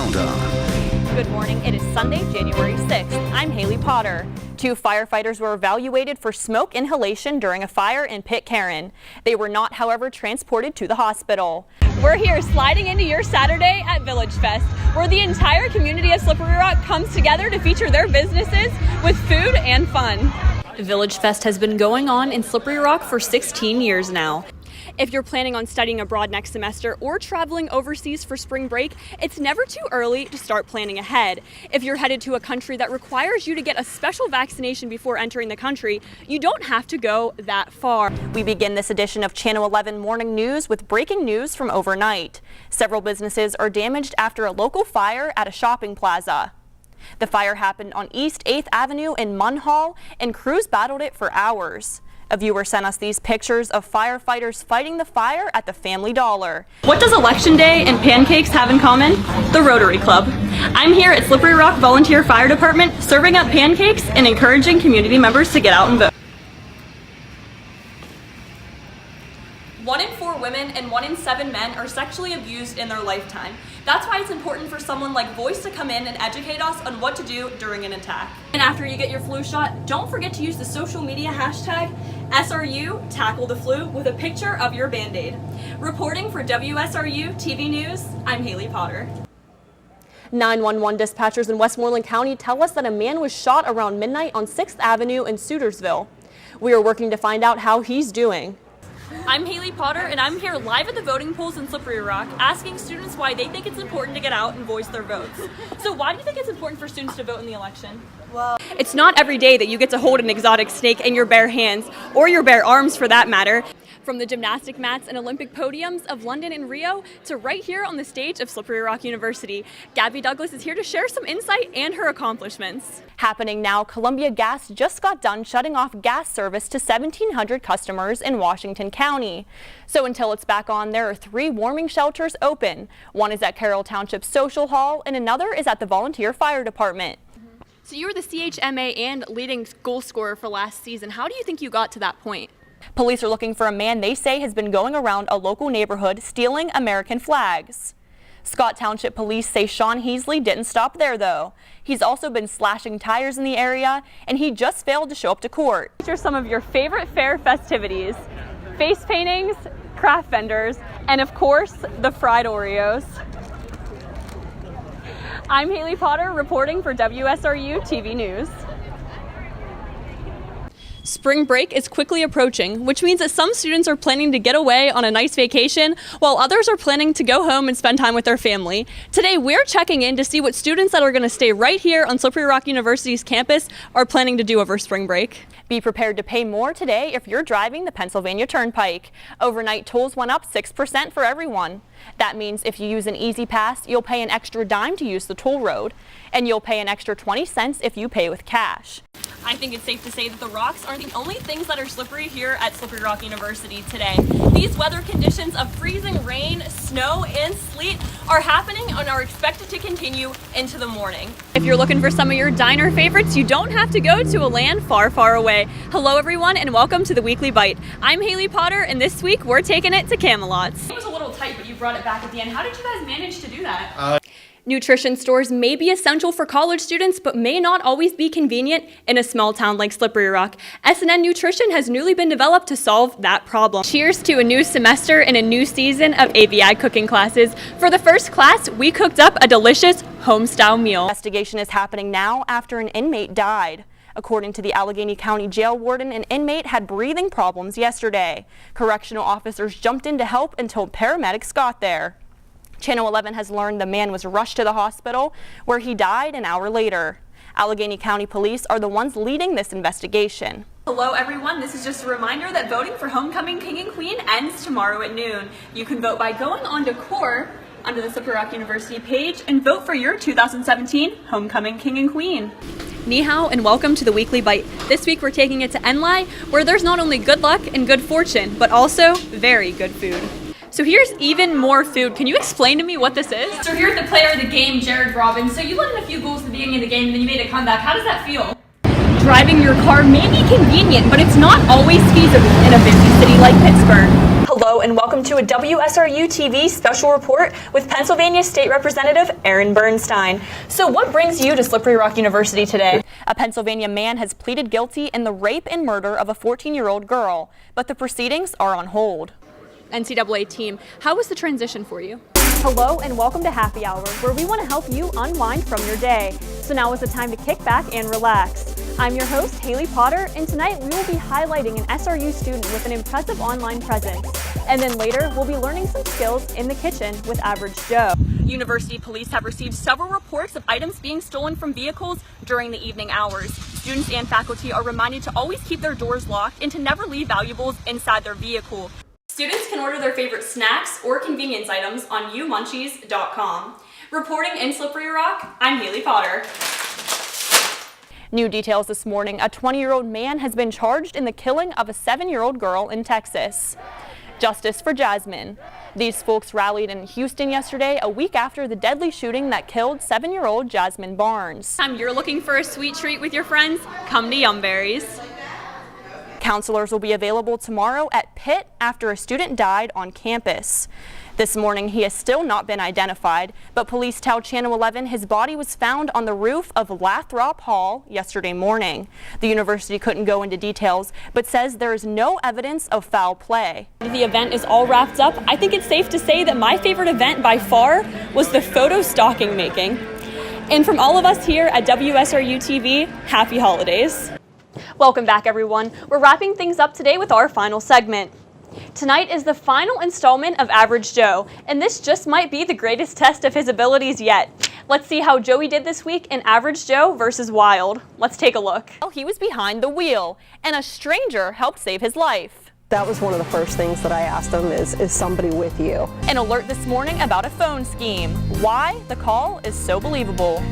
Countdown. Good morning. It is Sunday, January 6th. I'm Haley Potter. 2 firefighters were evaluated for smoke inhalation during a fire in Pitcairn. They were not, however, transported to the hospital. We're here sliding into your Saturday at Village Fest, where the entire community of Slippery Rock comes together to feature their businesses with food and fun. Village Fest has been going on in Slippery Rock for 16 years now. If you're planning on studying abroad next semester or traveling overseas for spring break, it's never too early to start planning ahead. If you're headed to a country that requires you to get a special vaccination before entering the country, you don't have to go that far. We begin this edition of Channel 11 Morning News with breaking news from overnight. Several businesses are damaged after a local fire at a shopping plaza. The fire happened on East 8th Avenue in Munhall, and crews battled it for hours. A viewer sent us these pictures of firefighters fighting the fire at the Family Dollar. What does Election Day and pancakes have in common? The Rotary Club. I'm here at Slippery Rock Volunteer Fire Department serving up pancakes and encouraging community members to get out and vote. 1 in 4 women and 1 in 7 men are sexually abused in their lifetime. That's why it's important for someone like Voice to come in and educate us on what to do during an attack. And after you get your flu shot, don't forget to use the social media hashtag SRU Tackle the Flu with a picture of your Band-Aid. Reporting for WSRU TV News, I'm Haley Potter. 911 dispatchers in Westmoreland County tell us that a man was shot around midnight on 6th Avenue in Sutersville. We are working to find out how he's doing. I'm Haley Potter, and I'm here live at the voting polls in Slippery Rock, asking students why they think it's important to get out and voice their votes. So why do you think it's important for students to vote in the election? Well, it's not every day that you get to hold an exotic snake in your bare hands, or your bare arms for that matter. From the gymnastic mats and Olympic podiums of London and Rio to right here on the stage of Slippery Rock University, Gabby Douglas is here to share some insight and her accomplishments. Happening now, Columbia Gas just got done shutting off gas service to 1,700 customers in Washington County. So until it's back on, there are 3 warming shelters open. One is at Carroll Township Social Hall and another is at the Volunteer Fire Department. So you were the CHMA and leading goal scorer for last season. How do you think you got to that point? Police are looking for a man they say has been going around a local neighborhood stealing American flags. Scott Township Police say Sean Heasley didn't stop there though. He's also been slashing tires in the area, and he just failed to show up to court. These are some of your favorite fair festivities: face paintings, craft vendors, and of course, the fried Oreos. I'm Haley Potter reporting for WSRU TV News. Spring break is quickly approaching, which means that some students are planning to get away on a nice vacation, while others are planning to go home and spend time with their family. Today, we're checking in to see what students that are going to stay right here on Slippery Rock University's campus are planning to do over spring break. Be prepared to pay more today if you're driving the Pennsylvania Turnpike. Overnight tolls went up 6% for everyone. That means if you use an Easy Pass, you'll pay an extra dime to use the toll road, and you'll pay an extra 20 cents if you pay with cash. I think it's safe to say that the rocks aren't the only things that are slippery here at Slippery Rock University today. These weather conditions of freezing rain, snow, and sleet are happening and are expected to continue into the morning. If you're looking for some of your diner favorites, you don't have to go to a land far, far away. Hello everyone, and welcome to the Weekly Bite. I'm Haley Potter, and this week we're taking it to Camelot's. It was a little tight, but you brought it back at the end. How did you guys manage to do that? Nutrition stores may be essential for college students, but may not always be convenient in a small town like Slippery Rock. S&N Nutrition has newly been developed to solve that problem. Cheers to a new semester and a new season of AVI cooking classes. For the first class, we cooked up a delicious home-style meal. Investigation is happening now after an inmate died. According to the Allegheny County Jail Warden, an inmate had breathing problems yesterday. Correctional officers jumped in to help until paramedics got there. Channel 11 has learned the man was rushed to the hospital, where he died an hour later. Allegheny County Police are the ones leading this investigation. Hello everyone, this is just a reminder that voting for Homecoming King and Queen ends tomorrow at noon. You can vote by going on to CORE under the Slippery Rock University page and vote for your 2017 Homecoming King and Queen. Ni hao and welcome to the Weekly Bite. This week we're taking it to Enlai, where there's not only good luck and good fortune, but also very good food. So here's even more food. Can you explain to me what this is? So here's the player of the game, Jared Robbins. So you let in a few goals at the beginning of the game, and then you made a comeback. How does that feel? Driving your car may be convenient, but it's not always feasible in a busy city like Pittsburgh. Hello and welcome to a WSRU TV special report with Pennsylvania State Representative Aaron Bernstein. So what brings you to Slippery Rock University today? A Pennsylvania man has pleaded guilty in the rape and murder of a 14-year-old girl, but the proceedings are on hold. NCAA team, how was the transition for you? Hello and welcome to Happy Hour, where we want to help you unwind from your day. So now is the time to kick back and relax. I'm your host, Haley Potter, and tonight we will be highlighting an SRU student with an impressive online presence. And then later, we'll be learning some skills in the kitchen with Average Joe. University police have received several reports of items being stolen from vehicles during the evening hours. Students and faculty are reminded to always keep their doors locked and to never leave valuables inside their vehicle. Students can order their favorite snacks or convenience items on umunchies.com. Reporting in Slippery Rock, I'm Haley Potter. New details this morning, a 20-year-old man has been charged in the killing of a 7-year-old girl in Texas. Justice for Jasmine. These folks rallied in Houston yesterday, a week after the deadly shooting that killed 7-year-old Jasmine Barnes. Time you're looking for a sweet treat with your friends, come to Yumberries. Counselors will be available tomorrow at Pitt after a student died on campus. This morning, he has still not been identified, but police tell Channel 11 his body was found on the roof of Lathrop Hall yesterday morning. The university couldn't go into details, but says there is no evidence of foul play. The event is all wrapped up. I think it's safe to say that my favorite event by far was the photo stocking making. And from all of us here at WSRU TV, happy holidays. Welcome back, everyone. We're wrapping things up today with our final segment. Tonight is the final installment of Average Joe, and this just might be the greatest test of his abilities yet. Let's see how Joey did this week in Average Joe versus Wild. Let's take a look. He was behind the wheel, and a stranger helped save his life. That was one of the first things that I asked him is somebody with you? An alert this morning about a phone scheme. Why the call is so believable.